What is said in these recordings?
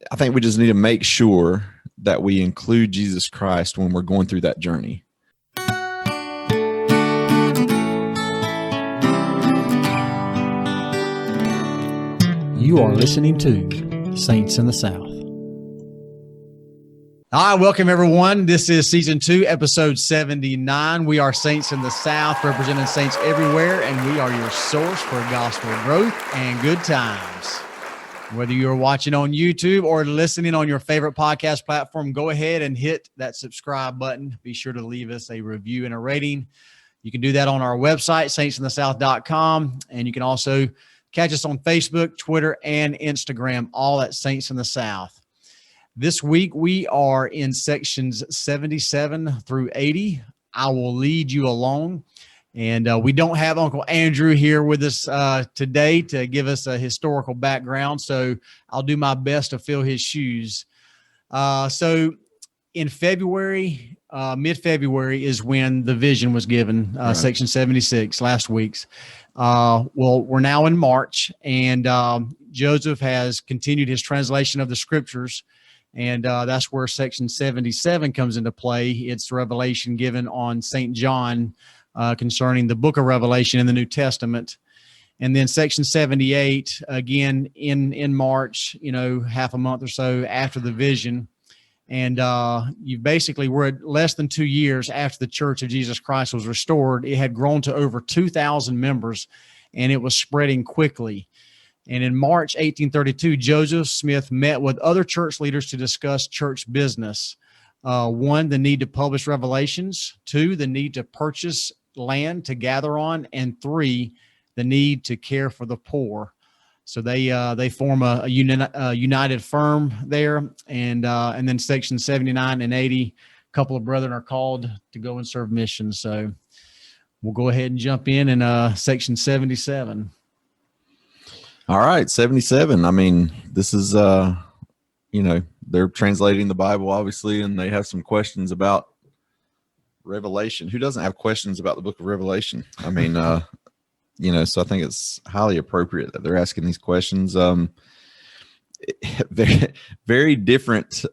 I think we just need to make sure that we include Jesus Christ when we're going through that journey. You are listening to Saints in the South. Hi, welcome everyone. This is season 2, episode 79. We are Saints in the South, representing saints everywhere, and we are your source for gospel growth and good times. Whether you're watching on YouTube or listening on your favorite podcast platform, go ahead and hit that subscribe button. Be sure to leave us a review and a rating. You can do that on our website, saintsinthesouth.com, and you can also catch us on Facebook, Twitter, and Instagram, all at Saints in the South. This week, we are in sections 77 through 80. I will lead you along. And we don't have Uncle Andrew here with us today to give us a historical background, so I'll do my best to fill his shoes. So in February, mid-February is when the vision was given, right. Section 76, last week's. Well, we're now in March, and Joseph has continued his translation of the scriptures, and that's where section 77 comes into play. It's the revelation given on St. John concerning the book of Revelation in the New Testament. And then section 78, again, in March, half a month or so after the vision. And we're at less than 2 years after the Church of Jesus Christ was restored. It had grown to over 2,000 members, and it was spreading quickly. And in March 1832, Joseph Smith met with other church leaders to discuss church business. 1, the need to publish revelations. 2, the need to purchase land to gather on. And 3, the need to care for the poor. So they form a united firm there, and then section 79 and 80, a couple of brethren are called to go and serve missions. So we'll go ahead and jump in section 77. All right, 77. I mean, this is they're translating the Bible obviously, and they have some questions about Revelation. Who doesn't have questions about the book of Revelation? I mean, so I think it's highly appropriate that they're asking these questions. Very, very different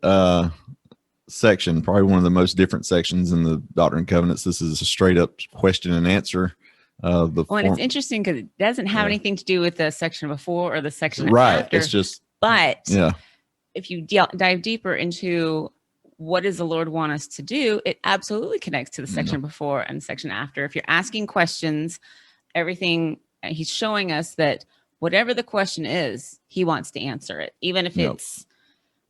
section, probably one of the most different sections in the Doctrine and Covenants. This is a straight up question and answer. And it's interesting because it doesn't have anything to do with the section before or the section right. after. It's just, but if you dive deeper into what does the Lord want us to do, it absolutely connects to the section before and section after. If you're asking questions, everything, he's showing us that whatever the question is, he wants to answer it, even if it's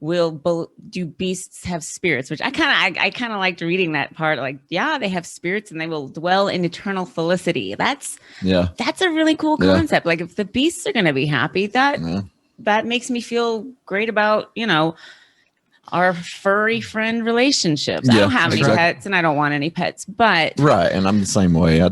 do beasts have spirits, which I kind of liked reading that part. Like, they have spirits and they will dwell in eternal felicity. That's a really cool concept. Like, if the beasts are going to be happy, that makes me feel great about, our furry friend relationships. I don't have any pets and I don't want any pets, but right. And I'm the same way.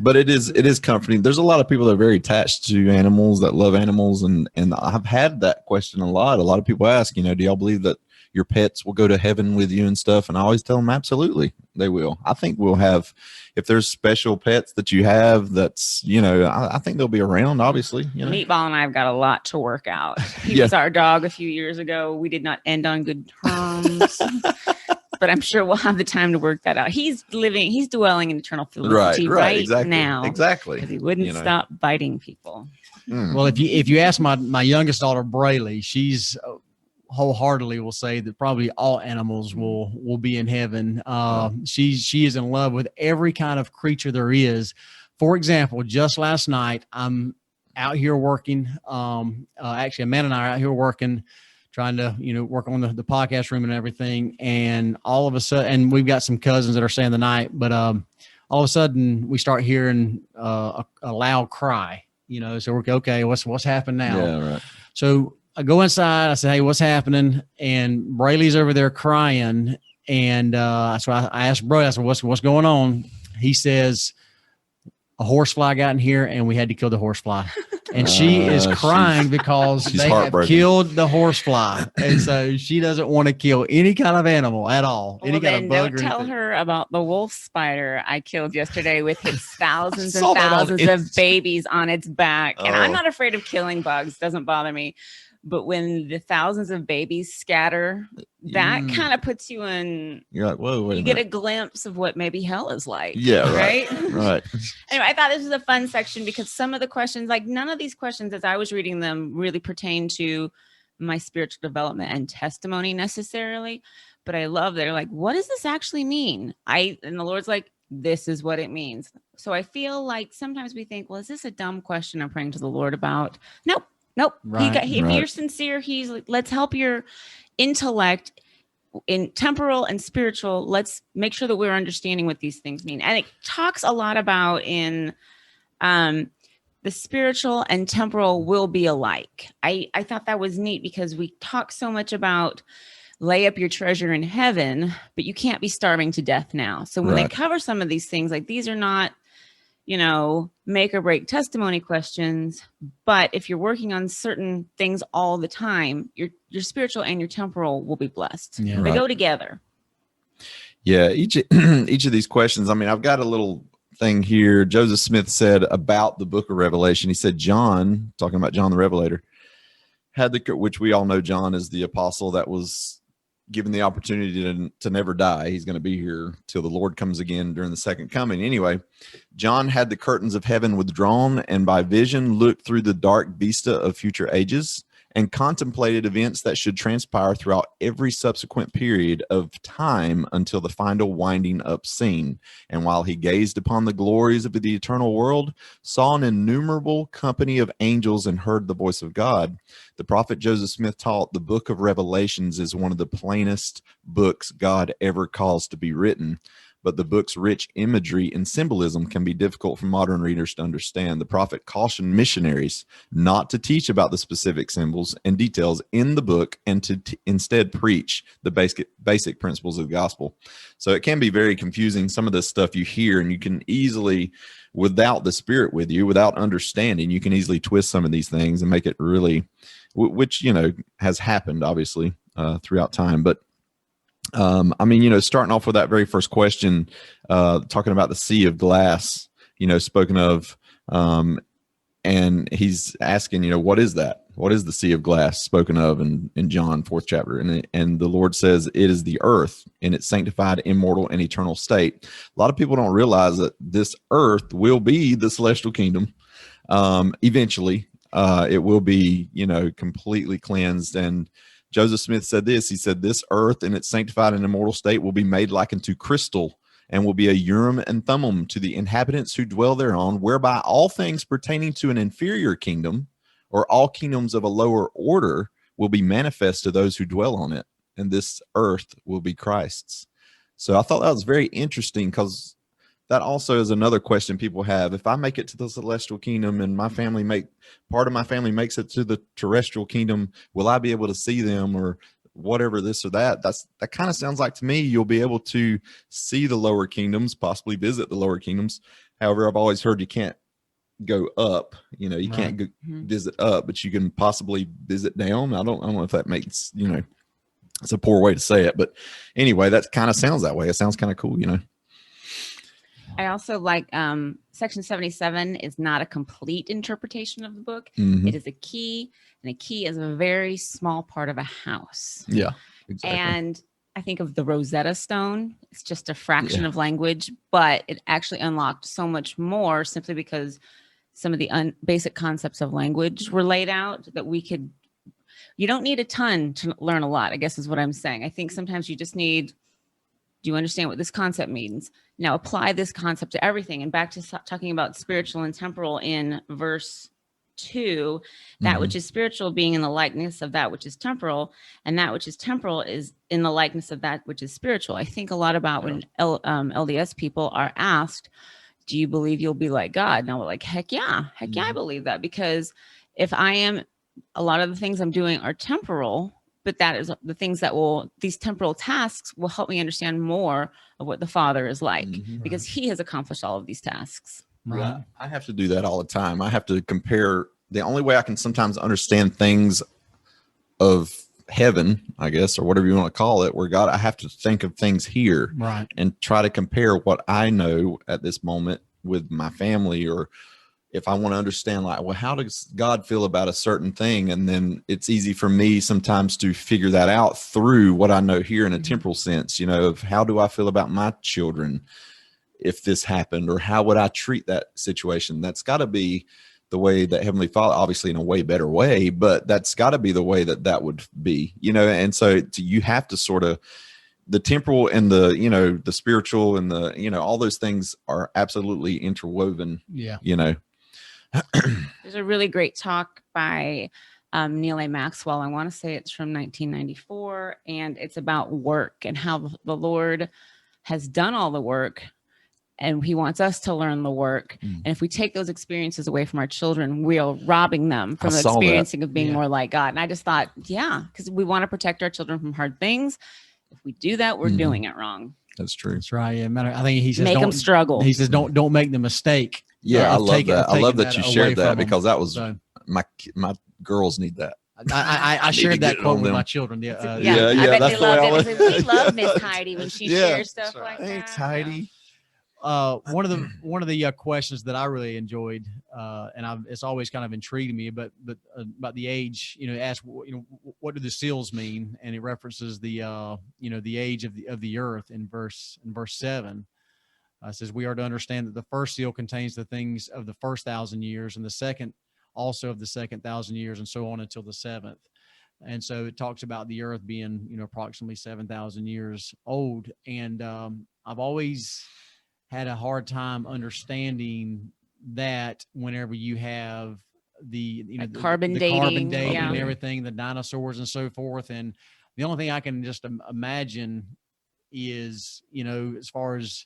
But it is comforting. There's a lot of people that are very attached to animals, that love animals. And I've had that question a lot. A lot of people ask, do y'all believe that your pets will go to heaven with you and stuff? And I always tell them, absolutely, they will. I think we'll have, if there's special pets that you have, that's, I think they'll be around, obviously. Meatball and I have got a lot to work out. He was our dog a few years ago. We did not end on good terms, but I'm sure we'll have the time to work that out. He's dwelling in eternal felicity right exactly. now. Exactly. Because he wouldn't stop biting people. Well, if you ask my youngest daughter, Braylee, she's wholeheartedly will say that probably all animals will be in heaven. She is in love with every kind of creature there is. For example, just last night, I'm out here working. Actually, Amanda and I are out here working, trying to, work on the podcast room and everything. And all of a sudden, and we've got some cousins that are staying the night, but all of a sudden we start hearing a loud cry, so we're okay. What's happened now? Yeah, right. So I go inside. I said, "Hey, what's happening?" And Braylee's over there crying. And so I asked Bro, I said, "What's going on?" He says, "A horsefly got in here, and we had to kill the horsefly." And she is crying because they have killed the horsefly, and so she doesn't want to kill any kind of animal at all. Well, any kind of bug. Don't tell her about the wolf spider I killed yesterday with its thousands and thousands of babies on its back. And I'm not afraid of killing bugs; doesn't bother me. But when the thousands of babies scatter, that kind of puts you in. You're like, whoa, wait you a get a minute. glimpse of what maybe hell is like. Yeah, right. Right. Anyway, I thought this was a fun section because some of the questions, like none of these questions, as I was reading them, really pertain to my spiritual development and testimony necessarily. But I love they're like, what does this actually mean? And the Lord's like, this is what it means. So I feel like sometimes we think, well, is this a dumb question I'm praying to the Lord about? Nope. Right, If you're sincere, he's like, let's help your intellect in temporal and spiritual. Let's make sure that we're understanding what these things mean. And it talks a lot about in the spiritual and temporal will be alike. I thought that was neat because we talk so much about lay up your treasure in heaven, but you can't be starving to death now. So when they cover some of these things, like these are not, make or break testimony questions. But if you're working on certain things all the time, your spiritual and your temporal will be blessed. Yeah. They go together. Yeah. Each of these questions, I mean, I've got a little thing here. Joseph Smith said about the book of Revelation, he said, John, talking about John the Revelator, which we all know John is the apostle that was given the opportunity to never die. He's going to be here till the Lord comes again during the second coming. Anyway, John had the curtains of heaven withdrawn and by vision looked through the dark vista of future ages and contemplated events that should transpire throughout every subsequent period of time until the final winding up scene. And while he gazed upon the glories of the eternal world, saw an innumerable company of angels and heard the voice of God, the prophet Joseph Smith taught the book of Revelations is one of the plainest books God ever caused to be written. But the book's rich imagery and symbolism can be difficult for modern readers to understand. The prophet cautioned missionaries not to teach about the specific symbols and details in the book and to instead preach the basic principles of the gospel. So it can be very confusing. Some of this stuff you hear, and you can easily, without the Spirit with you, without understanding, you can easily twist some of these things and make it really, which, has happened, obviously, throughout time. But I mean, starting off with that very first question, talking about the sea of glass, spoken of, and he's asking, what is that? What is the sea of glass spoken of in John 4th chapter? And the Lord says it is the earth in its sanctified, immortal, and eternal state. A lot of people don't realize that this earth will be the celestial kingdom. Eventually, it will be, completely cleansed. And Joseph Smith said this. He said, this earth in its sanctified and immortal state will be made like unto crystal and will be a Urim and Thummim to the inhabitants who dwell thereon, whereby all things pertaining to an inferior kingdom or all kingdoms of a lower order will be manifest to those who dwell on it. And this earth will be Christ's. So I thought that was very interesting because that also is another question people have. If I make it to the celestial kingdom and part of my family makes it to the terrestrial kingdom, will I be able to see them or whatever, this or that? That kind of sounds like to me you'll be able to see the lower kingdoms, possibly visit the lower kingdoms. However, I've always heard you can't go up. You can't go visit up, but you can possibly visit down. I don't know if that makes, it's a poor way to say it, but anyway, that kind of sounds that way. It sounds kind of cool, I also like section 77 is not a complete interpretation of the book. Mm-hmm. It is a key, and a key is a very small part of a house. Yeah, exactly. And I think of the Rosetta Stone. It's just a fraction of language, but it actually unlocked so much more simply because some of the basic concepts of language were laid out that you don't need a ton to learn a lot, I guess is what I'm saying. I think sometimes you just need, do you understand what this concept means? Now apply this concept to everything. And back to talking about spiritual and temporal in verse 2, that which is spiritual being in the likeness of that which is temporal, and that which is temporal is in the likeness of that which is spiritual. I think a lot about when LDS people are asked, do you believe you'll be like God? Now we're like, heck yeah, I believe that, because if I am, a lot of the things I'm doing are temporal, but that is the things that these temporal tasks will help me understand more of what the Father is like, because he has accomplished all of these tasks. Right. Yeah, I have to do that all the time. I have to compare. The only way I can sometimes understand things of heaven, I guess, or whatever you want to call it, where God, I have to think of things here, right, and try to compare what I know at this moment with my family or if I want to understand, like, well, how does God feel about a certain thing? And then it's easy for me sometimes to figure that out through what I know here in a temporal sense, of how do I feel about my children if this happened, or how would I treat that situation? That's got to be the way that Heavenly Father, obviously in a way better way, but that's got to be the way that would be, and so you have to sort of, the temporal and the, the spiritual and the, all those things are absolutely interwoven. Yeah. There's a really great talk by Neil A. Maxwell. I want to say it's from 1994, and it's about work and how the Lord has done all the work, and he wants us to learn the work. And if we take those experiences away from our children, we are robbing them from the experiencing of being more like God. And I just thought, because we want to protect our children from hard things. If we do that, we're doing it wrong. That's true. That's right. Yeah, I think he says make them struggle. He says don't make the mistake. Yeah, I love that. I love that you shared that, because that was my girls need that. I shared that quote with my children. I bet they loved it. We love Miss Heidi when she shares stuff like that. Thanks, Heidi. One of the questions that I really enjoyed, and it's always kind of intrigued me, but about the age, ask what do the seals mean, and it references the the age of the earth in verse 7. It says we are to understand that the first seal contains the things of the first 1,000 years, and the second also of the second 1,000 years, and so on until the seventh. And so it talks about the earth being approximately 7,000 years old, and I've always had a hard time understanding that whenever you have the carbon dating and everything, the dinosaurs and so forth. And the only thing I can just imagine is, as far as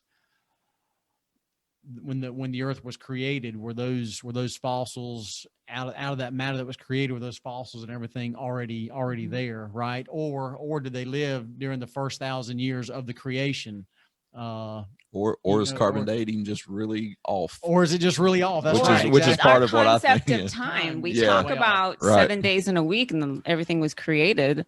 when the earth was created, were those fossils out of that matter that was created, were those fossils and everything already there, right? Or did they live during the first 1,000 years of the creation? Or is carbon dating just really off? Or is it just really off? That's which is part of what I think. Our concept of time. We talk about 7 days in a week, and then everything was created.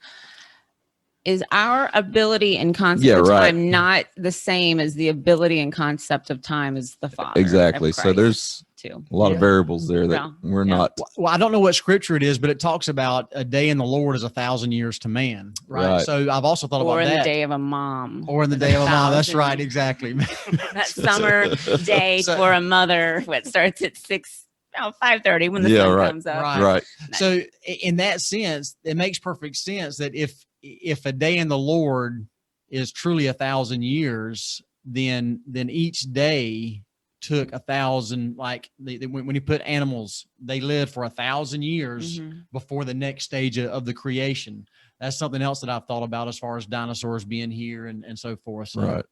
Is our ability and concept of time not the same as the ability and concept of time as the Father? Exactly. So there's a lot of variables there that we're not. Well, I don't know what scripture it is, but it talks about a day in the Lord is 1,000 years to man. Right. So I've also thought about that. Or in the day of a mom. Or in the day of a mom. That's right. Exactly. That summer day for a mother, what starts at 5:30 when the sun comes up. Right. So in that sense, it makes perfect sense that if a day in the Lord is truly 1,000 years, then each day took 1,000. Like when you put animals, they lived for 1,000 years before the next stage of the creation. That's something else that I've thought about as far as dinosaurs being here and so forth. So. Right.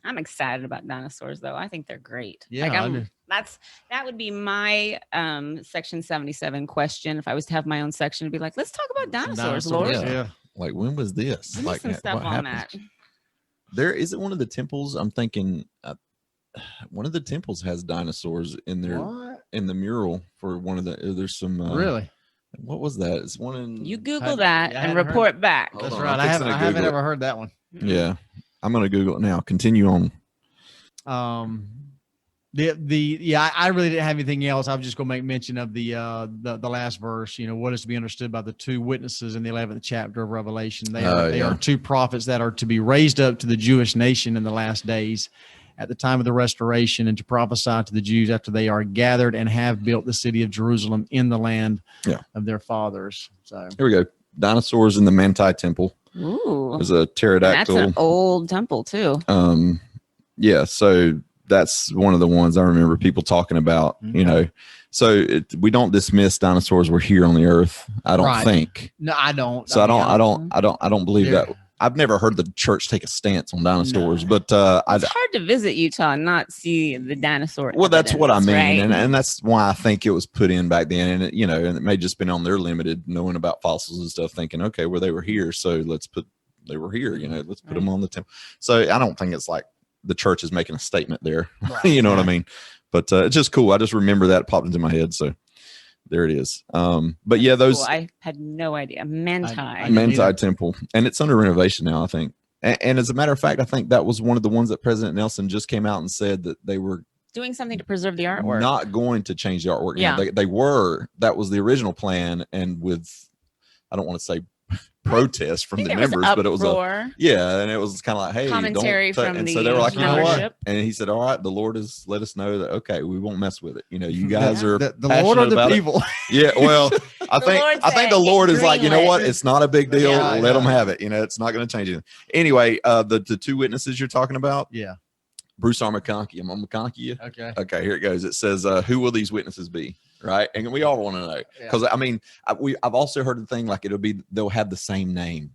I'm excited about dinosaurs, though. I think they're great. Yeah, that would be my section 77 question. If I was to have my own section, it'd be like, let's talk about dinosaurs, Lord. Yeah. Like, when was this? Give me some stuff on that. There isn't one of the temples. I'm thinking one of the temples has dinosaurs in there in the mural for one of the. There's some. Really? What was that? It's one in. You Google that and report back. That's right. I haven't ever heard that one. Yeah, I'm gonna Google it now. Continue on. I really didn't have anything else. I was just going to make mention of the last verse. What is to be understood by the two witnesses in the 11th chapter of Revelation? They are two prophets that are to be raised up to the Jewish nation in the last days, at the time of the restoration, and to prophesy to the Jews after they are gathered and have built the city of Jerusalem in the land of their fathers. So here we go. Dinosaurs in the Manti Temple. Ooh, there's a pterodactyl. That's an old temple too. Yeah. So. That's one of the ones I remember people talking about, so we don't dismiss dinosaurs were here on the earth. I don't think. No, I don't. So I don't believe that. I've never heard the church take a stance on dinosaurs, but it's hard to visit Utah and not see the dinosaur. Well, that's what I mean. Right? And that's why I think it was put in back then. And and it may just been on their limited knowing about fossils and stuff, thinking, okay, well, they were here. So they were here, let's put them on the temple. So I don't think it's like the church is making a statement there. Right. You know what I mean? But it's just cool. I just remember that popped into my head. So there it is. But yeah, those. Cool. I had no idea. Manti Temple. And it's under renovation now, I think. And as a matter of fact, I think that was one of the ones that President Nelson just came out and said that they were doing something to preserve the artwork. not going to change the artwork. Yeah. Now, that was the original plan, and with, I don't want to say protest from the members, but it was and it was kind of like, hey, commentary from and the so they were like, you know what? membership. And he said, all right, the Lord has let us know that, okay, we won't mess with it. You know, you guys are the Lord or the passionate people. about it. Yeah, well, I think the Lord is like, you know what? It's not a big deal. Yeah, Let them have it. You know, it's not going to change anything. Anyway, the two witnesses you're talking about. Yeah. Bruce R. McConkie. I'm on McConkie. Okay, here it goes. It says, who will these witnesses be? Right. And we all want to know, because I mean, I've also heard the thing like they'll have the same name.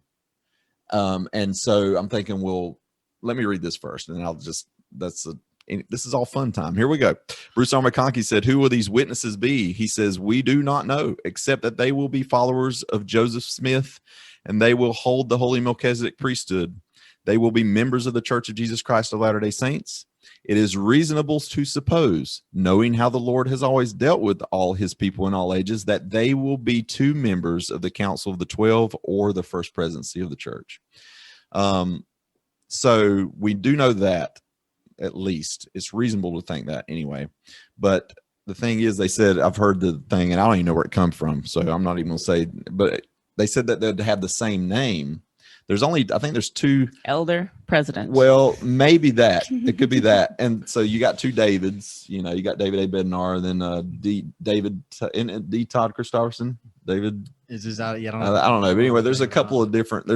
And so I'm thinking, well, let me read this first, and I'll just, this is all fun time. Here we go. Bruce R. McConkie said, who will these witnesses be? He says, we do not know, except that they will be followers of Joseph Smith, and they will hold the holy Melchizedek priesthood. They will be members of the Church of Jesus Christ of Latter-day Saints. It is reasonable to suppose, knowing how the Lord has always dealt with all his people in all ages, that they will be two members of the Council of the 12 or the First Presidency of the Church. So we do know that, at least. It's reasonable to think that anyway. But the thing is, they said, I've heard the thing, and I don't even know where it comes from, so I'm not even going to say, but they said that they'd have the same name. I think there's two elder presidents. Well, maybe that. It could be that. And so you got two Davids, you know, you got David A. Bednar, then D. Todd Christofferson. David. Is this out? Yeah, I don't know. But anyway, there's a couple of different,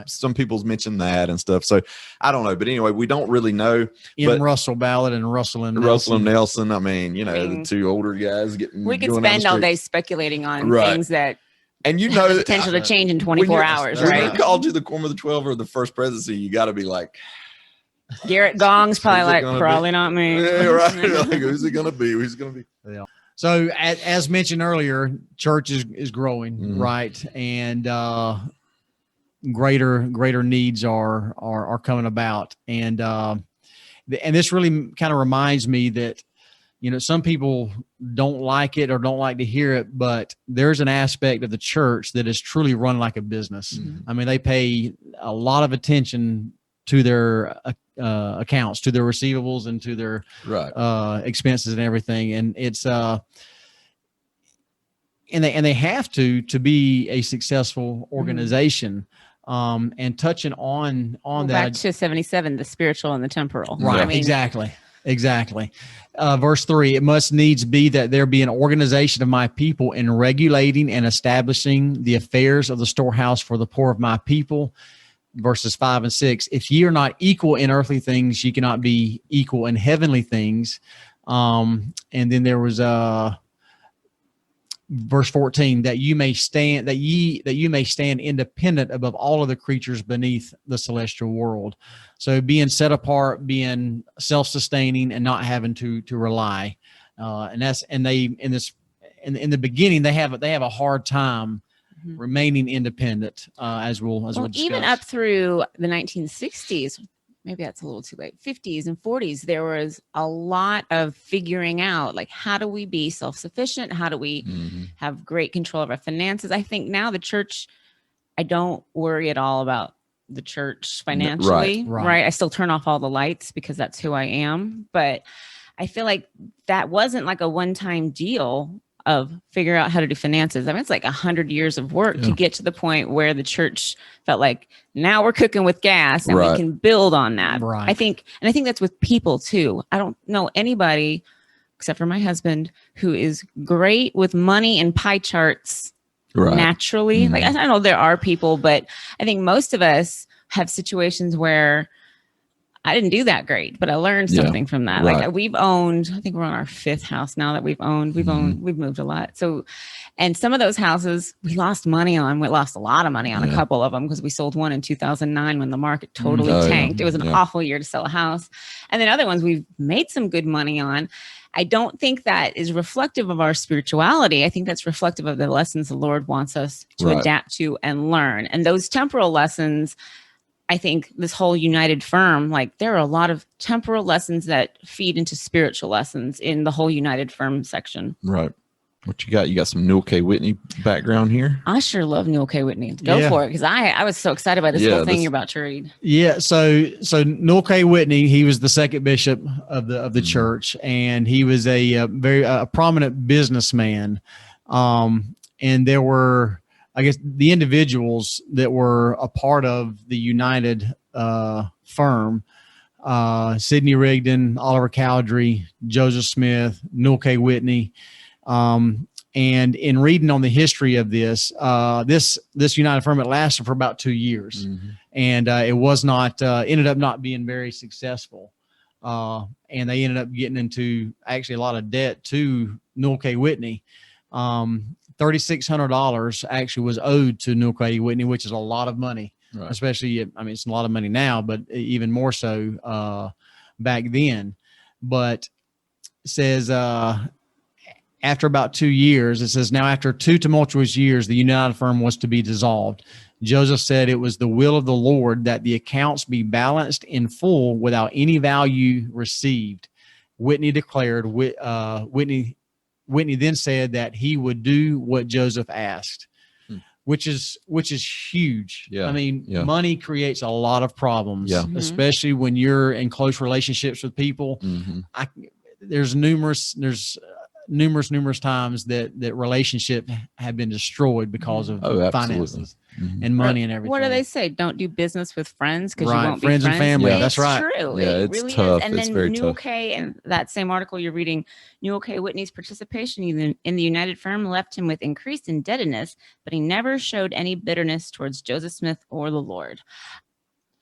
some people's mentioned that and stuff. So I don't know. But anyway, we don't really know. Russell Ballard and Russell and Nelson. I mean, you know, the two older guys we could spend all day speculating on things that, and you know, the potential to change in 24 hours, right? When you're called to the Quorum of the 12 or the First Presidency, you got to be like, Garrett Gong's probably like, probably not me. Yeah, right. Like, who's it going to be? Who's going to be? Yeah. So as mentioned earlier, church is growing, right? And greater needs are coming about. And this really kind of reminds me that, you know, some people don't like it or don't like to hear it, but there's an aspect of the church that is truly run like a business. I mean, they pay a lot of attention to their accounts, to their receivables, and to their expenses and everything. And it's and they have to be a successful organization. And touching on that, back to 77, the spiritual and the temporal. Right. I mean, Exactly. Verse 3, it must needs be that there be an organization of my people in regulating and establishing the affairs of the storehouse for the poor of my people. Verses 5 and 6, if ye are not equal in earthly things, ye cannot be equal in heavenly things. And then there was verse 14, that you may stand independent above all of the creatures beneath the celestial world. So being set apart, being self-sustaining, and not having to rely. In the beginning, they have a hard time remaining independent, as we'll discuss. Even up through the 1960s, maybe that's a little too late, 50s and 40s, there was a lot of figuring out, like, how do we be self-sufficient? How do we have great control of our finances? I think now the church, I don't worry at all about the church financially, right? I still turn off all the lights because that's who I am. But I feel like that wasn't like a one-time deal of figure out how to do finances. I mean, it's like 100 years of work to get to the point where the church felt like, now we're cooking with gas and we can build on that. Right. I think that's with people too. I don't know anybody except for my husband who is great with money and pie charts naturally. Like, I know there are people, but I think most of us have situations where I didn't do that great, but I learned something from that. Like, we've owned, I think we're on our 5th house now that we've owned. We've moved a lot. So, and some of those houses we lost money on. We lost a lot of money on a couple of them because we sold one in 2009 when the market totally tanked. It was an awful year to sell a house. And then other ones we've made some good money on. I don't think that is reflective of our spirituality. I think that's reflective of the lessons the Lord wants us to adapt to and learn. And those temporal lessons, I think this whole united firm, like, there are a lot of temporal lessons that feed into spiritual lessons in the whole united firm section. Right. What you got? You got some Newell K. Whitney background here? I sure love Newell K. Whitney. Go for it, because I was so excited by this whole thing you're about to read. Yeah, so Newell K. Whitney, he was the second bishop of the church, and he was a very prominent businessman. And there were, I guess, the individuals that were a part of the United firm. Sidney Rigdon, Oliver Cowdery, Joseph Smith, Newell K. Whitney. And in reading on the history of this United firm, it lasted for about 2 years. And it was not, ended up not being very successful. And they ended up getting into actually a lot of debt to Newell K. Whitney. $3,600 actually was owed to Newell K. Whitney, which is a lot of money. Right. Especially, I mean, it's a lot of money now, but even more so back then. But it says after about 2 years, it says, now after 2 tumultuous years, the United firm was to be dissolved. Joseph said it was the will of the Lord that the accounts be balanced in full without any value received. Whitney declared, Whitney then said that he would do what Joseph asked. Which is huge. Yeah. I mean, money creates a lot of problems, especially when you're in close relationships with people. There's numerous times that relationships have been destroyed because of finances and money and everything. What do they say? Don't do business with friends because you won't be friends and family. Yeah. That's right. True. Yeah, it it's really tough. is. And it's then very Newell tough. K. and that same article you're reading, Newell K. Whitney's participation in the United firm left him with increased indebtedness, but he never showed any bitterness towards Joseph Smith or the Lord.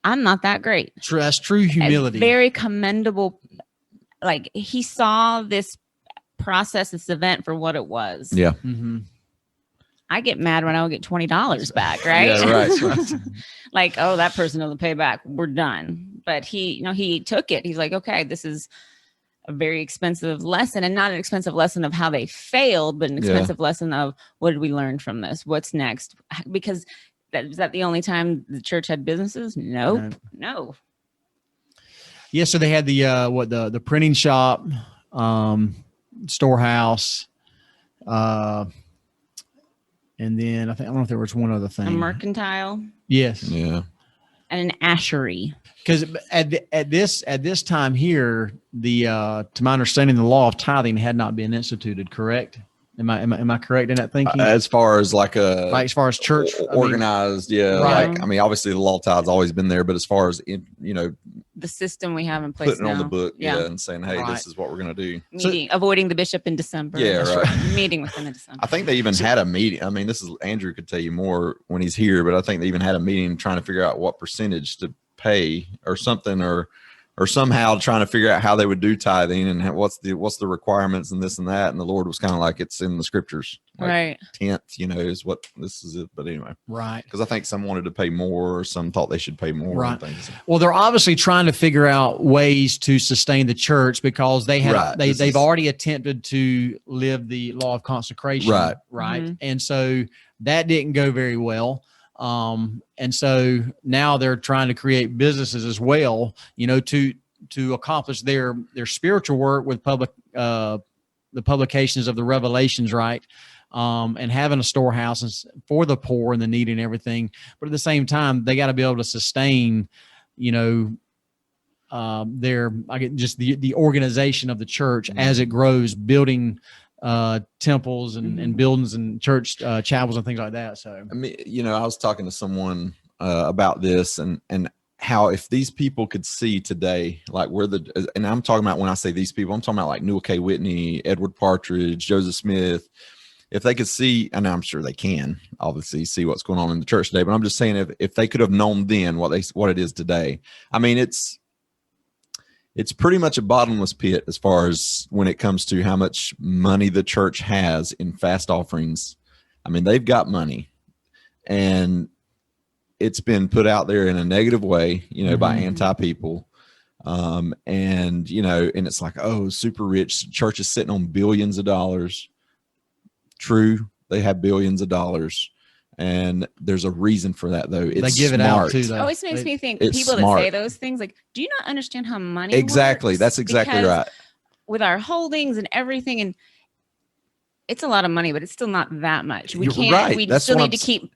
I'm not that great. True. That's true humility. Very commendable. Like, he saw this process, this event for what it was. Yeah. I get mad when I would get $20 back, right? Yeah, right. Like, oh, that person doesn't pay back. We're done. But he took it. He's like, okay, this is a very expensive lesson, and not an expensive lesson of how they failed, but an expensive lesson of what did we learn from this? What's next? Because is that the only time the church had businesses? Nope. No. Yeah. So they had the printing shop, storehouse, and then I don't know if there was one other thing. A mercantile. Yes. Yeah. And an ashery. Because at this time here, to my understanding, the law of tithing had not been instituted. Correct? Am I correct in that thinking? As far as as far as church organized, right. Like, I mean, obviously the law of tithes always been there, but as far as the system we have in place putting now. On the book, and saying, hey, this is what we're going to do. Avoiding the bishop in December. Yeah, right. Meeting with him in December. I think they even had a meeting. I mean, Andrew could tell you more when he's here, but I think they even had a meeting trying to figure out what percentage to pay or something, or somehow trying to figure out how they would do tithing and what's the requirements and this and that. And the Lord was kind of like, it's in the scriptures, like right? Tenth, is what this is it. But anyway, right? Because I think some wanted to pay more, or some thought they should pay more. Right. Well, they're obviously trying to figure out ways to sustain the church because they've already attempted to live the law of consecration, right? Mm-hmm. And so that didn't go very well. And so now they're trying to create businesses as well, to accomplish their spiritual work with the publications of the Revelations, right? And having a storehouse for the poor and the needy and everything. But at the same time, they got to be able to sustain, the organization of the church as it grows, building temples and buildings and church chapels and things like that. So I mean, I was talking to someone about this and how if these people could see today, like and I'm talking about, when I say these people, I'm talking about like Newell K. Whitney, Edward Partridge, Joseph Smith. If they could see, and I'm sure they can obviously see what's going on in the church today, but I'm just saying if they could have known then what it is today. I mean, it's pretty much a bottomless pit as far as when it comes to how much money the church has in fast offerings. I mean, they've got money, and it's been put out there in a negative way, by anti-people. And it's like, oh, super rich church is sitting on billions of dollars. True. They have billions of dollars. And there's a reason for that, though. They give it out too. Though. Always makes me think people that say those things, like, do you not understand how money exactly works? That's exactly because right. With our holdings and everything, and it's a lot of money, but it's still not that much. We You're can't. right. We That's still what need I'm to keep.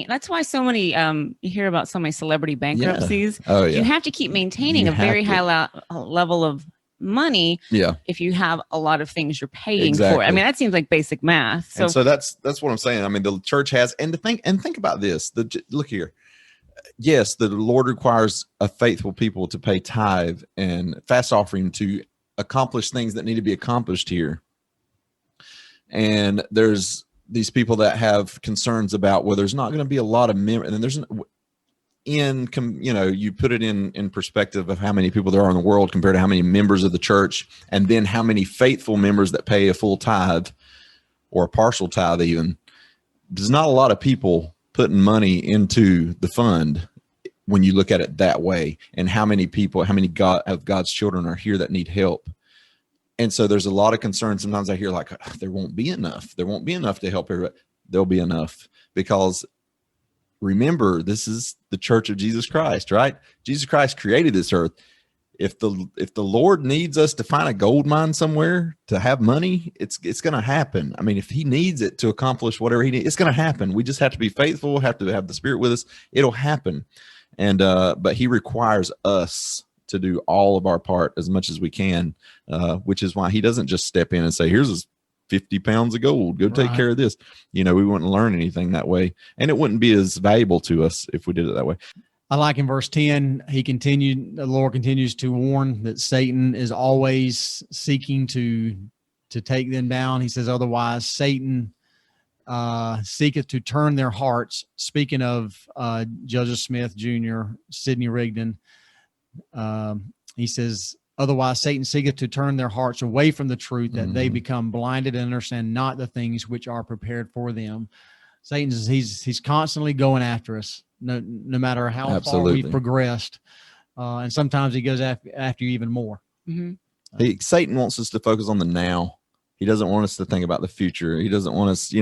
That's why so many. You hear about so many celebrity bankruptcies. Oh yeah. You have to keep maintaining You a very have high level of money. Yeah. If you have a lot of things you're paying Exactly. for, I mean, that seems like basic math. So, And so that's what I'm saying. I mean, the church has, and think about this. Look here. Yes, the Lord requires a faithful people to pay tithe and fast offering to accomplish things that need to be accomplished here. And there's these people that have concerns about, well, there's not going to be a lot of members, and then there's you put it in perspective of how many people there are in the world compared to how many members of the church, and then how many faithful members that pay a full tithe or a partial tithe. Even there's not a lot of people putting money into the fund when you look at it that way, and how many of God's children are here that need help. And so there's a lot of concern. Sometimes I hear like, there won't be enough. There won't be enough to help everybody. There'll be enough, because remember, this is the church of Jesus Christ, right? Jesus Christ created this earth. If the Lord needs us to find a gold mine somewhere to have money, it's going to happen. I mean, if he needs it to accomplish whatever he needs, it's going to happen. We just have to be faithful, have to have the Spirit with us. It'll happen. And but he requires us to do all of our part as much as we can, which is why he doesn't just step in and say, here's 50 pounds of gold, go take care of this. We wouldn't learn anything that way, and it wouldn't be as valuable to us if we did it that way. I like in verse 10, the Lord continues to warn that Satan is always seeking to take them down. He says, otherwise Satan seeketh to turn their hearts. Speaking of Joseph Smith Jr., Sidney Rigdon, he says, otherwise Satan seeketh to turn their hearts away from the truth, that they become blinded and understand not the things which are prepared for them. Satan's he's constantly going after us, no matter how far we've progressed, and sometimes he goes after you even more. Satan wants us to focus on the now. He doesn't want us to think about the future. He doesn't want us,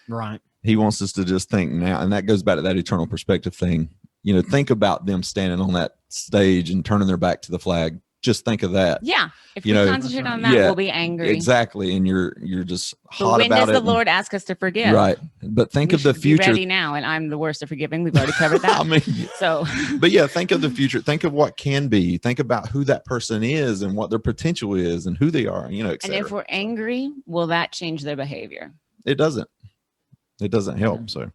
right. He wants us to just think now, and that goes back to that eternal perspective thing. Think about them standing on that stage and turning their back to the flag. Just think of that. Yeah. If we concentrate on that, we'll be angry. Exactly. And you're just hot when about does the Lord ask us to forgive? Right. But think of the future. Be ready now, and I'm the worst at forgiving. We've already covered that. But yeah, think of the future. Think of what can be. Think about who that person is and what their potential is and who they are, et cetera. And if we're angry, will that change their behavior? It doesn't. It doesn't help. So.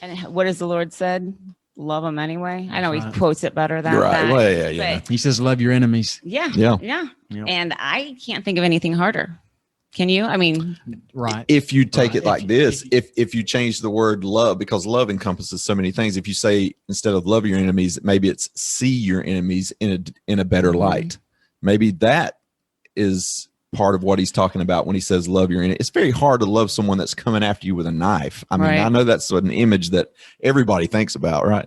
And what has the Lord said? Love them anyway. I know he quotes it better than that. Well, yeah. He says, love your enemies. Yeah. Yeah. And I can't think of anything harder. Can you? I mean, right. If you take it like this, if you change the word love, because love encompasses so many things. If you say, instead of love your enemies, maybe it's see your enemies in a better light. Maybe that is part of what he's talking about when he says love your enemy. It's very hard to love someone that's coming after you with a knife. I mean, I know that's an image that everybody thinks about, right?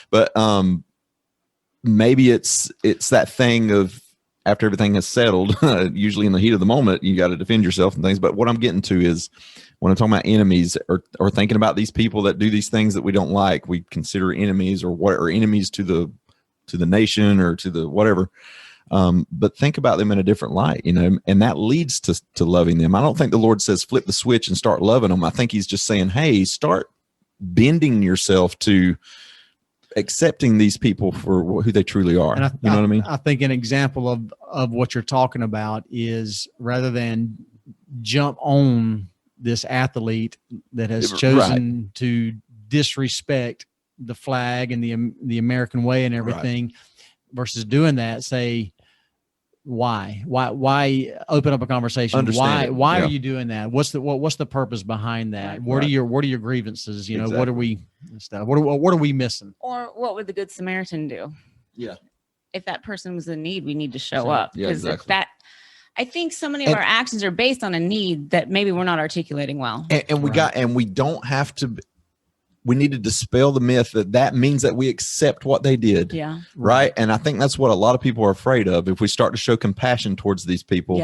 But maybe it's that thing of, after everything has settled, usually in the heat of the moment, you got to defend yourself and things. But what I'm getting to is, when I'm talking about enemies, or thinking about these people that do these things that we don't like, we consider enemies, or enemies to the nation or to the whatever. But think about them in a different light, and that leads to loving them. I don't think the Lord says flip the switch and start loving them. I think he's just saying, hey, start bending yourself to accepting these people for who they truly are. And you know what I mean? I think an example of what you're talking about is, rather than jump on this athlete that has chosen to disrespect the flag and the American way and everything, versus doing that, say, why open up a conversation? Why are you doing that? What's the purpose behind that? What are your grievances? Exactly. What are we missing? Or what would the Good Samaritan do? Yeah. If that person was in need, we need to show up. Yeah, exactly. I think so many of our actions are based on a need that maybe we're not articulating well. And we don't have to. We need to dispel the myth that means that we accept what they did. Yeah. Right. And I think that's what a lot of people are afraid of. If we start to show compassion towards these people,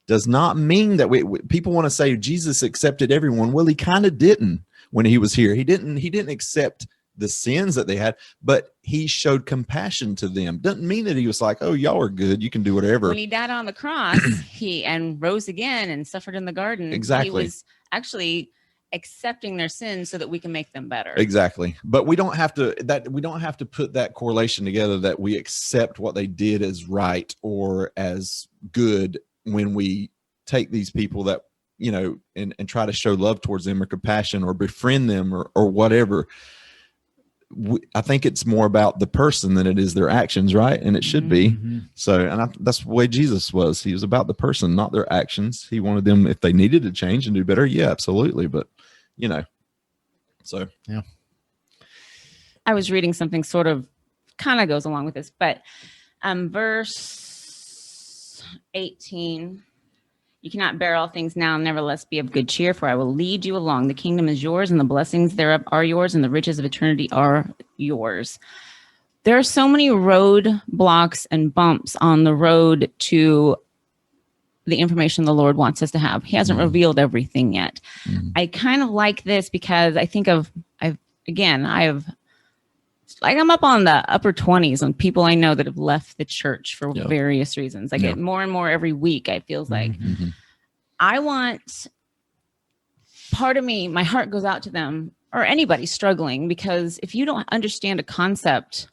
does not mean that people want to say Jesus accepted everyone. Well, he kind of didn't when he was here. He didn't accept the sins that they had, but he showed compassion to them. Doesn't mean that he was like, oh, y'all are good, you can do whatever. When he died on the cross, and rose again and suffered in the garden. Exactly. He was actually accepting their sins so that we can make them better. Exactly. But we don't have to put that correlation together that we accept what they did as right or as good when we take these people that, you know, and try to show love towards them or compassion or befriend them or whatever. I think it's more about the person than it is their actions, right? And it should be. So, and that's the way Jesus was. He was about the person, not their actions. He wanted them, if they needed to change and do better, yeah, absolutely. But, you know, so. Yeah. I was reading something sort of kind of goes along with this, but verse 18, you cannot bear all things now, nevertheless be of good cheer, for I will lead you along. The kingdom is yours, and the blessings thereof are yours, and the riches of eternity are yours. There are so many roadblocks and bumps on the road to the information the Lord wants us to have. He hasn't revealed everything yet. I kind of like this because I think of, I'm up on the upper 20s on people I know that have left the church for various reasons. I get more and more every week. I feels like I want, part of me, my heart goes out to them or anybody struggling, because if you don't understand a concept,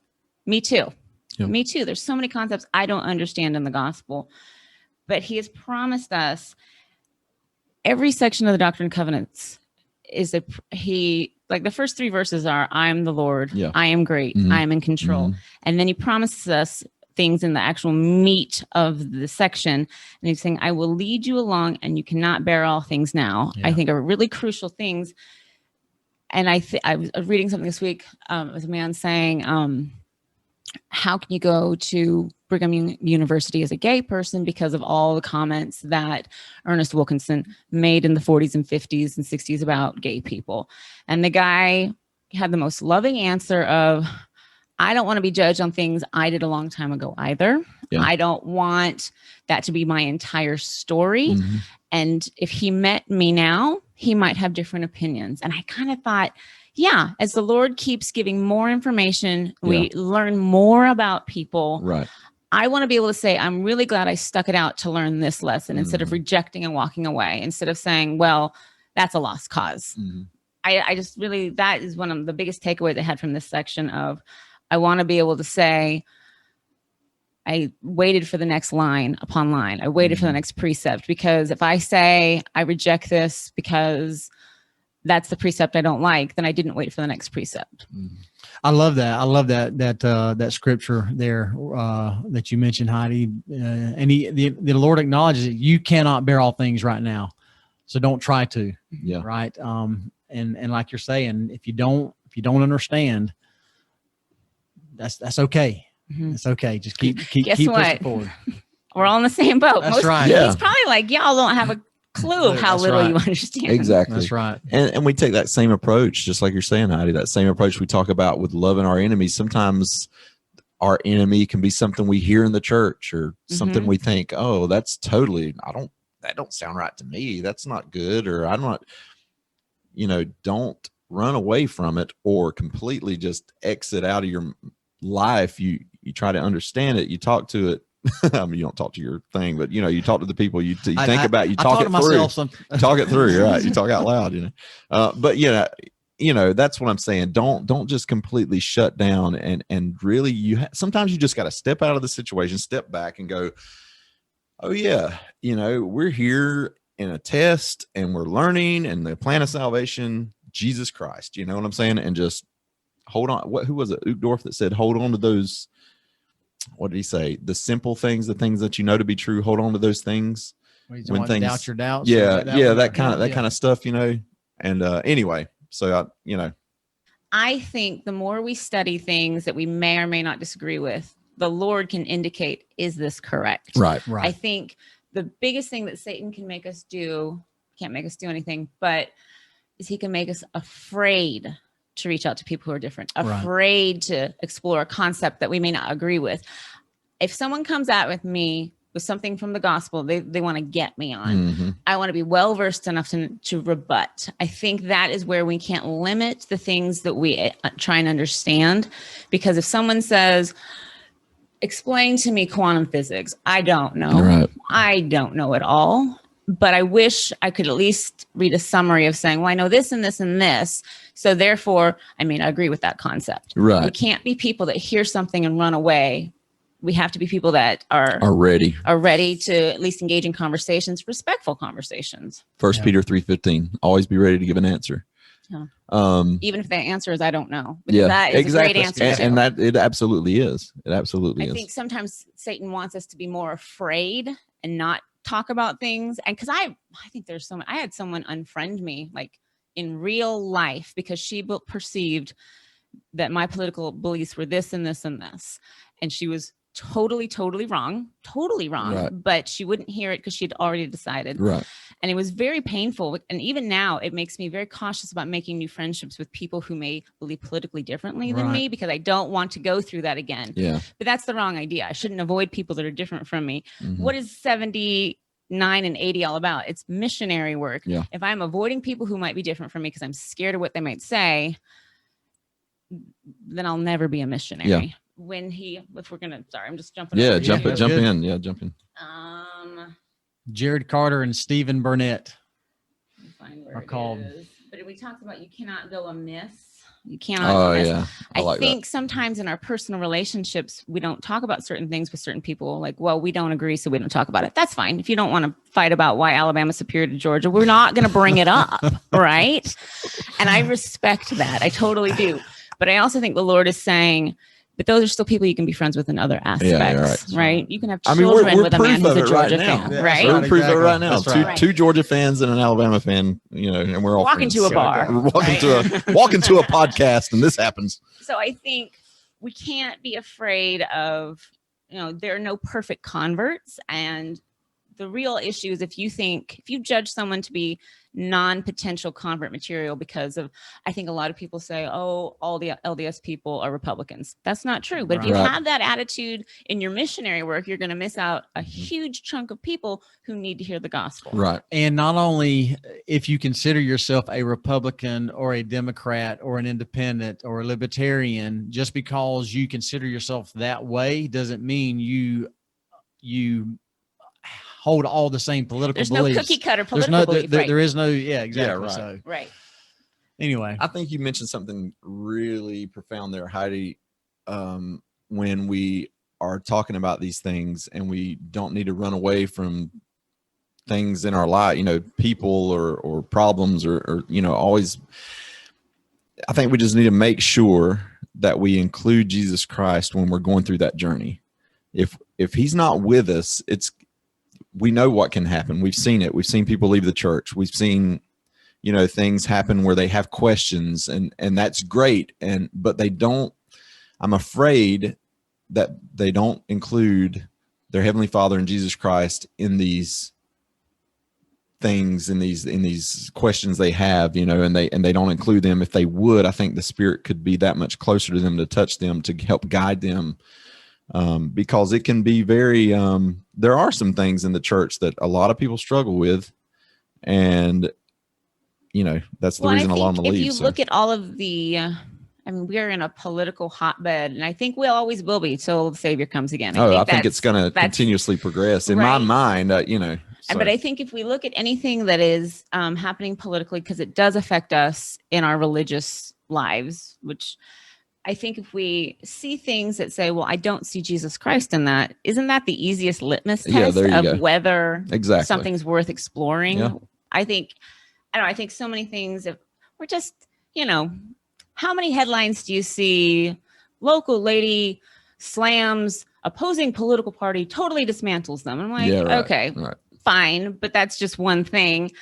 me too. Me too. There's so many concepts I don't understand in the gospel, but he has promised us every section of the Doctrine and Covenants is like the first 3 verses are, I am the Lord, I am great, I am in control. And then he promises us things in the actual meat of the section. And he's saying, I will lead you along, and you cannot bear all things now. I think are really crucial things. And I was reading something this week. It was a man saying, how can you go to Brigham University as a gay person because of all the comments that Ernest Wilkinson made in the 40s and 50s and 60s about gay people? And the guy had the most loving answer of, I don't want to be judged on things I did a long time ago either. I don't want that to be my entire story. And if he met me now, he might have different opinions. And I kind of thought, yeah, as the Lord keeps giving more information, we learn more about people. Right. I want to be able to say, I'm really glad I stuck it out to learn this lesson instead of rejecting and walking away, instead of saying, well, that's a lost cause. I just really, that is one of the biggest takeaways I had from this section of, I want to be able to say, I waited for the next line upon line. I waited for the next precept, because if I say I reject this because that's the precept I don't like, then I didn't wait for the next precept. I love that. I love that scripture there that you mentioned, Heidi. And the Lord acknowledges that you cannot bear all things right now, so don't try to. Right. And like you're saying, if you don't understand, that's okay. It's okay. Just keep pushing forward. We're all in the same boat. That's right. He's probably like, y'all don't have a clue of how little you understand. Exactly. That's right. And we take that same approach, just like you're saying, Heidi, that same approach we talk about with loving our enemies. Sometimes our enemy can be something we hear in the church or something we think, oh, that's totally, that don't sound right to me. That's not good. Or I'm not, don't run away from it or completely just exit out of your life. You try to understand it. You talk to it. I mean, you don't talk to your thing, but you talk to the people you think about. You talk it through. Talk it through. You're right. You talk out loud. But that's what I'm saying. Don't just completely shut down and really sometimes you just got to step out of the situation, step back, and go, oh yeah, we're here in a test and we're learning, and the plan of salvation, Jesus Christ. You know what I'm saying? And just hold on. Who was it? Uchtdorf that said, hold on to those. What did he say? The simple things, the things that you know to be true, hold on to those things. When things doubt your doubts. That kind of stuff, And anyway, so I think the more we study things that we may or may not disagree with, the Lord can indicate, is this correct? Right. I think the biggest thing that Satan can make us do, can't make us do anything, but is he can make us afraid to reach out to people who are different, afraid to explore a concept that we may not agree with. If someone comes out with me with something from the gospel they want to get me on. I want to be well-versed enough to rebut. I think that is where we can't limit the things that we try and understand, because if someone says, explain to me quantum physics, I don't know. Right. I don't know at all. But I wish I could at least read a summary of saying, well, I know this and this and this. So therefore, I mean, I agree with that concept. Right. We can't be people that hear something and run away. We have to be people that are ready to at least engage in conversations, respectful conversations. 1 Peter 3:15. Always be ready to give an answer. Yeah. Even if the answer is I don't know. Because that is exactly. a great answer. And that it absolutely is. It absolutely is. I think sometimes Satan wants us to be more afraid and not talk about things. And because I think there's someone, I had someone unfriend me like in real life because she perceived that my political beliefs were this and this and this. And she was totally wrong, Right. but she wouldn't hear it because she'd already decided. Right. And it was very painful. And even now it makes me very cautious about making new friendships with people who may believe politically differently than me, because I don't want to go through that again. Yeah. But that's the wrong idea. I shouldn't avoid people that are different from me. What is 79 and 80 all about? It's missionary work. Yeah. If I'm avoiding people who might be different from me because I'm scared of what they might say, then I'll never be a missionary. Yeah. If we're gonna, sorry, I'm just jumping. Yeah, over jump here. in. Yeah, jump in. Jared Carter and Stephen Burnett Find where are it called. is. But we talked about you cannot go amiss. You cannot. Oh miss. yeah. I think sometimes in our personal relationships, we don't talk about certain things with certain people. Like, well, we don't agree, so we don't talk about it. That's fine. If you don't want to fight about why Alabama's superior to Georgia, we're not going to bring it up, right? And I respect that. I totally do. But I also think the Lord is saying, but those are still people you can be friends with in other aspects, right? You can have children we're with a man who's a Georgia now. fan, right? We're proof of it right now. That's Two Georgia fans and an Alabama fan, and we're all walking friends. to a bar, We're walking to a podcast, and this happens. So I think we can't be afraid of, there are no perfect converts, and the real issue is if you judge someone to be non-potential convert material because of, I think a lot of people say, oh, all the LDS people are Republicans. That's not true. But if you have that attitude in your missionary work, you're going to miss out a huge chunk of people who need to hear the gospel. Right. And not only if you consider yourself a Republican or a Democrat or an independent or a libertarian, just because you consider yourself that way doesn't mean you hold all the same political There's beliefs. no cookie cutter political belief. There is no, exactly. Yeah, right. So, right. Anyway, I think you mentioned something really profound there, Heidi, when we are talking about these things and we don't need to run away from things in our life, people or problems or always. I think we just need to make sure that we include Jesus Christ when we're going through that journey. If he's not with us, we know what can happen. We've seen it. We've seen people leave the church. We've seen, things happen where they have questions and that's great. But they don't, I'm afraid that they don't include their Heavenly Father and Jesus Christ in these things, in these questions they have, and they don't include them. If they would, I think the Spirit could be that much closer to them to touch them, to help guide them. Because it can be very, there are some things in the church that a lot of people struggle with. And, that's the reason a lot of them leave. If you look at all of the, we are in a political hotbed, and I think we always will be till the Savior comes again. I think it's going to continuously progress in my mind, So. But I think if we look at anything that is happening politically, because it does affect us in our religious lives, which I think if we see things that say, well, I don't see Jesus Christ in that, isn't that the easiest litmus test of whether something's worth exploring? Yeah. I think so many things, if we're just, how many headlines do you see? Local lady slams opposing political party, totally dismantles them. I'm like, okay, fine, but that's just one thing.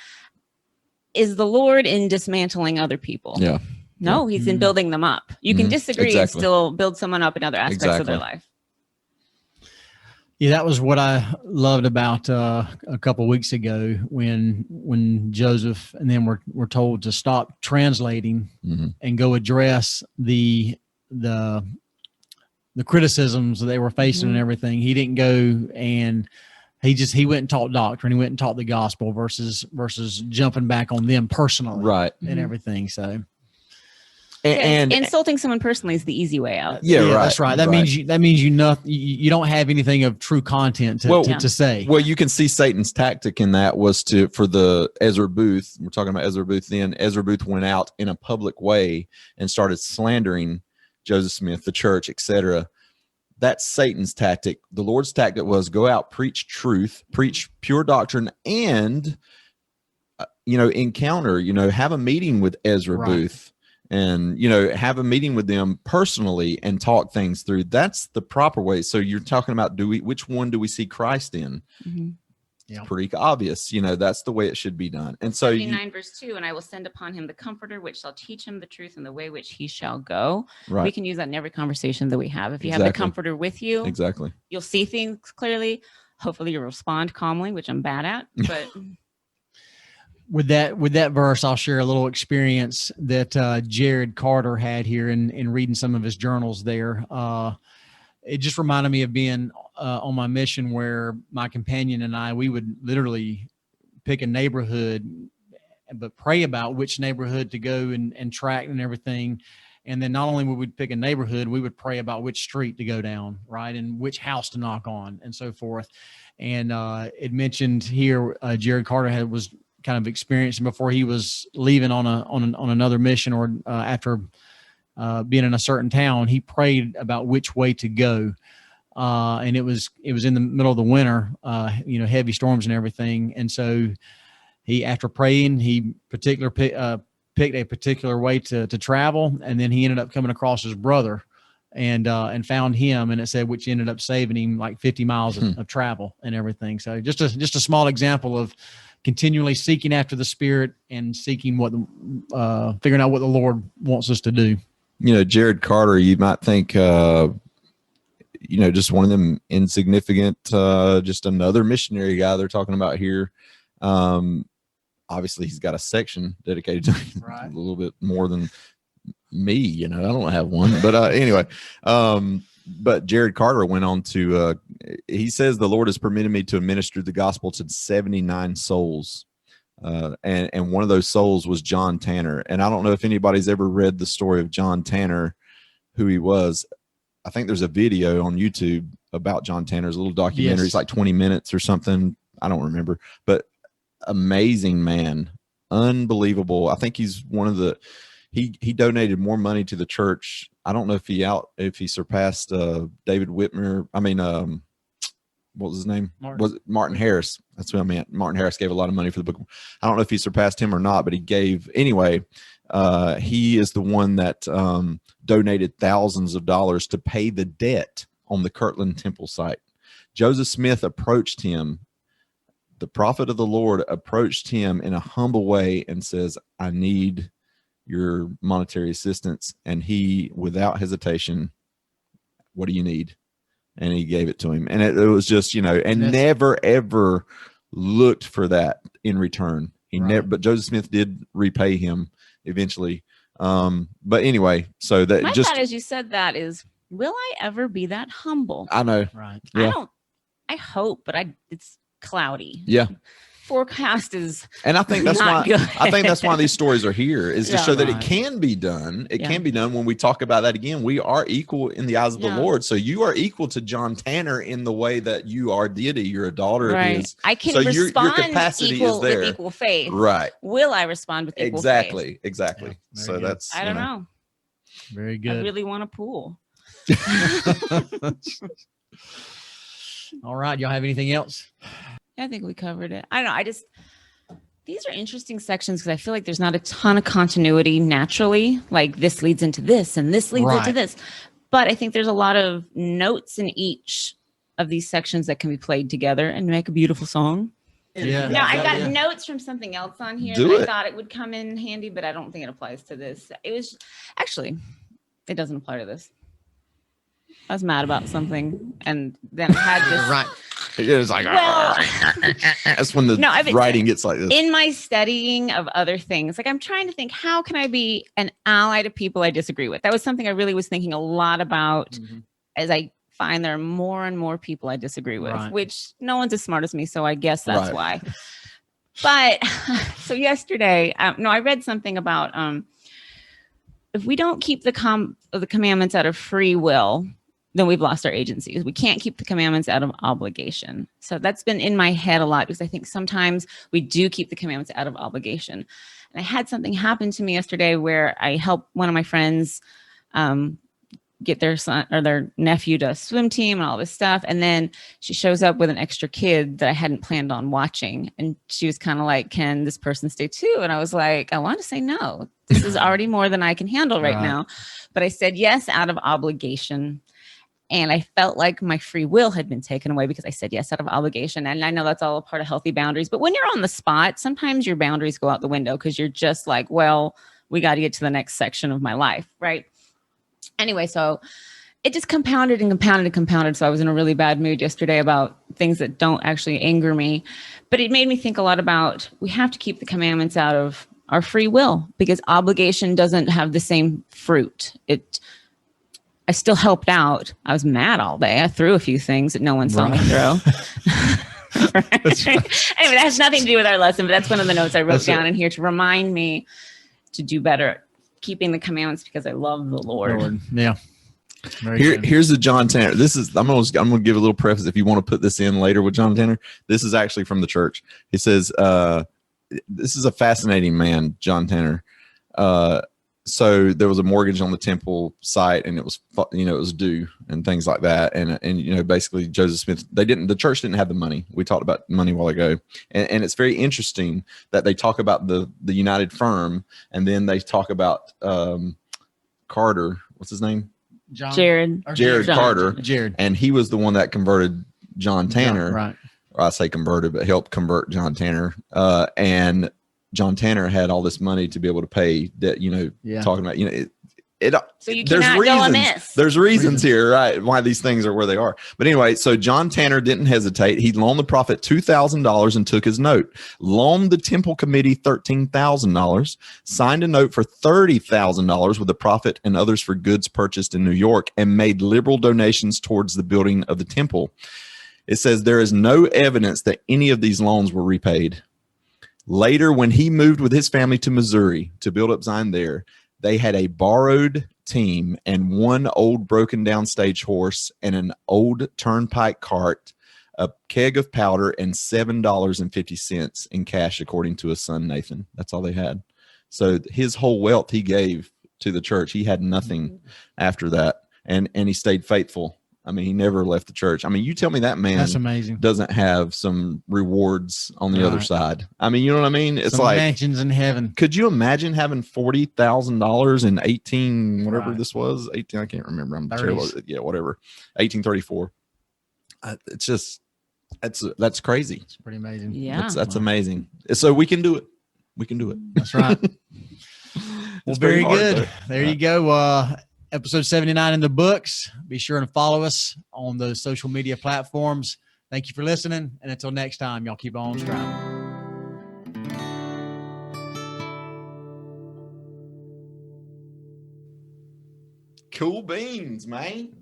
Is the Lord in dismantling other people? Yeah. No, he's in building them up. You can disagree and still build someone up in other aspects of their life. Yeah, that was what I loved about a couple of weeks ago when Joseph and them were told to stop translating and go address the criticisms that they were facing and everything. He didn't go and He went and taught doctrine. He went and taught the gospel versus jumping back on them personally, Right. and everything. So, And insulting someone personally is the easy way out. Yeah, right. That's right. That means you don't have anything of true content to say. Well, you can see Satan's tactic in that was for the Ezra Booth. We're talking about Ezra Booth then. Ezra Booth went out in a public way and started slandering Joseph Smith, the church, etc. That's Satan's tactic. The Lord's tactic was go out, preach truth, preach pure doctrine, and encounter, have a meeting with Ezra Booth, and have a meeting with them personally and talk things through. That's the proper way. So you're talking about which one do we see Christ in? Mm-hmm. Yeah. Pretty obvious, that's the way it should be done. And so 79 verse 2, and I will send upon him the comforter, which shall teach him the truth and the way which he shall go. Right. We can use that in every conversation that we have. If you have Exactly. the comforter with you, exactly, you'll see things clearly. Hopefully you'll respond calmly, which I'm bad at, but with that verse, I'll share a little experience that Jared Carter had here in reading some of his journals there. It just reminded me of being on my mission where my companion and I, we would literally pick a neighborhood, but pray about which neighborhood to go and track and everything. And then not only would we pick a neighborhood, we would pray about which street to go down, right, and which house to knock on and so forth. And it mentioned here Jared Carter was kind of experiencing before he was leaving on another mission or after being in a certain town, he prayed about which way to go. And it was in the middle of the winter, heavy storms and everything. And so after praying, he picked a particular way to travel. And then he ended up coming across his brother and found him. And it said, which ended up saving him like 50 miles of travel and everything. So just a small example of continually seeking after the Spirit and seeking figuring out what the Lord wants us to do. Jared Carter, you might think, just one of them insignificant, just another missionary guy they're talking about here. Obviously, he's got a section dedicated to him, a little bit more than me. I don't have one. But anyway, but Jared Carter went on to, he says, the Lord has permitted me to administer the gospel to 79 souls. And one of those souls was John Tanner. And I don't know if anybody's ever read the story of John Tanner, who he was. I think there's a video on YouTube about John Tanner's little documentary. It's like 20 minutes or something. I don't remember, but amazing man, unbelievable. I think he's one of the, he donated more money to the church. I don't know if he surpassed David Whitmer. I mean, what was his name? Was it Martin Harris? That's what I meant. Martin Harris gave a lot of money for the book. I don't know if he surpassed him or not, but he gave anyway. He is the one that donated thousands of dollars to pay the debt on the Kirtland Temple site. Joseph Smith approached him. The prophet of the Lord approached him in a humble way and says, I need your monetary assistance. And he, without hesitation, what do you need? And he gave it to him. And it was just, and never, ever looked for that in return. He never, but Joseph Smith did repay him eventually. But anyway, so that my thought as you said that is, will I ever be that humble? I know. Right. Yeah. I hope, but it's cloudy. Yeah. Forecast is, and I think that's why good. I think that's why these stories are here, is to show that it can be done. It can be done. When we talk about that again, we are equal in the eyes of the Lord. So you are equal to John Tanner in the way that you are deity. You're a daughter of his. I can so respond your capacity equal, is there. with equal faith. Right. Will I respond with equal faith? Exactly. Yeah, so good. that's, I don't know. Very good. I really want a pool. All right. Y'all have anything else? I think we covered it. I don't know. These are interesting sections because I feel like there's not a ton of continuity naturally. Like this leads into this and this leads into this. But I think there's a lot of notes in each of these sections that can be played together and make a beautiful song. Yeah. Now, I've got notes from something else on here I thought it would come in handy, but I don't think it applies to this. It was actually, it doesn't apply to this. I was mad about something, and then I had this. Right. It was like, that's when the writing gets like this. In my studying of other things, like I'm trying to think, how can I be an ally to people I disagree with? That was something I really was thinking a lot about as I find there are more and more people I disagree with, Right. which no one's as smart as me. So I guess that's Right. why. But so yesterday, I read something about if we don't keep the commandments out of free will, then we've lost our agency. We can't keep the commandments out of obligation. So that's been in my head a lot because I think sometimes we do keep the commandments out of obligation. And I had something happen to me yesterday where I helped one of my friends get their son or their nephew to a swim team and all this stuff. And then she shows up with an extra kid that I hadn't planned on watching. And she was kind of like, can this person stay too? And I was like, I want to say no. This is already more than I can handle right now. But I said yes out of obligation. And I felt like my free will had been taken away because I said yes out of obligation. And I know that's all a part of healthy boundaries. But when you're on the spot, sometimes your boundaries go out the window because you're just like, well, we got to get to the next section of my life, right? Anyway, so it just compounded and compounded and compounded. So I was in a really bad mood yesterday about things that don't actually anger me. But it made me think a lot about we have to keep the commandments out of our free will because obligation doesn't have the same fruit. I still helped out. I was mad all day. I threw a few things that no one saw me throw. Anyway, that has nothing to do with our lesson, but that's one of the notes I wrote down in here to remind me to do better keeping the commandments because I love the Lord. Yeah. Here's the John Tanner. I'm gonna give a little preface if you want to put this in later with John Tanner. This is actually from the church. He says, this is a fascinating man, John Tanner. So there was a mortgage on the temple site and it was due and things like that. And basically Joseph Smith, the church didn't have the money. We talked about money a while ago. And it's very interesting that they talk about the United Firm and then they talk about Carter. What's his name? Jared Carter. Jared. And he was the one that converted John Tanner. Right. Or I say converted, but helped convert John Tanner. And John Tanner had all this money to be able to pay that, talking about, so you cannot go amiss. There's reasons here, right? Why these things are where they are. But anyway, so John Tanner didn't hesitate. He loaned the prophet $2,000 and took his note, loaned the temple committee $13,000, signed a note for $30,000 with the prophet and others for goods purchased in New York, and made liberal donations towards the building of the temple. It says there is no evidence that any of these loans were repaid. Later, when he moved with his family to Missouri to build up Zion there, they had a borrowed team and one old broken down stage horse and an old turnpike cart, a keg of powder, and $7.50 in cash, according to his son, Nathan. That's all they had. So his whole wealth he gave to the church. He had nothing after that. And he stayed faithful. I mean, he never left the church. I mean, you tell me that man That's amazing. Doesn't have some rewards on the other side. I mean, you know what I mean? It's some like mansions in heaven. Could you imagine having $40,000 in 18, whatever this was? 18, I can't remember. I'm terrible. Yeah, whatever. 1834. It's just, that's crazy. It's pretty amazing. Yeah. That's amazing. So we can do it. We can do it. That's right. Well, very good. There you go. Episode 79 in the books. Be sure to follow us on those social media platforms. Thank you for listening. And until next time, y'all keep on striving. Cool beans, man.